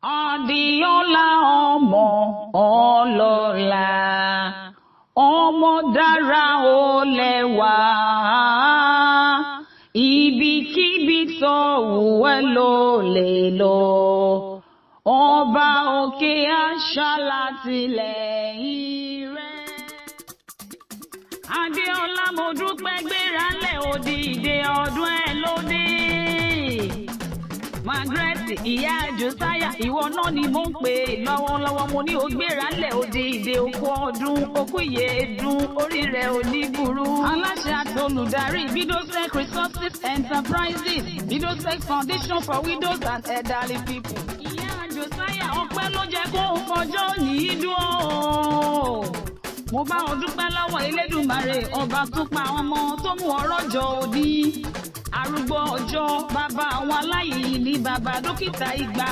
Adéọlá ọmọ ọlọ́lá, ọmọ dára ó lẹ́wà, ibikíbi tó wù ẹ́ ló lè lọ, ọba òkè aṣàlátìlẹ́yìn rẹ̀. Adéọlá mo dúpẹ́ gbéra lẹ̀ òdìdè ọdún ẹ̀ lóde. Margaret ìyá Josiah ìwọ náà ni mò ń pè lọ́wọ́lọ́wọ́, mo ní o gbéra lẹ̀ òdìdè okú ọdún okú ìyèdún orí rẹ̀ ò ní burú. Aláṣẹ àti olùdarí Bidosec Resources Enterprises, Bidosec Foundation for Widows and Elderly People. Ìyá Josiah ọpẹ́ ló jẹ́ kó o fọjọ́ yìí dúró. Mo bá ọ dúpẹ́ lọ́wọ́ Elédùmarè ọba tó pa àwọn ọmọ tó mú ọrọ̀ jọ òdì. Arúgbó ọjọ́ bàbá àwọn aláyè ní bàbá dókítà ìgbà.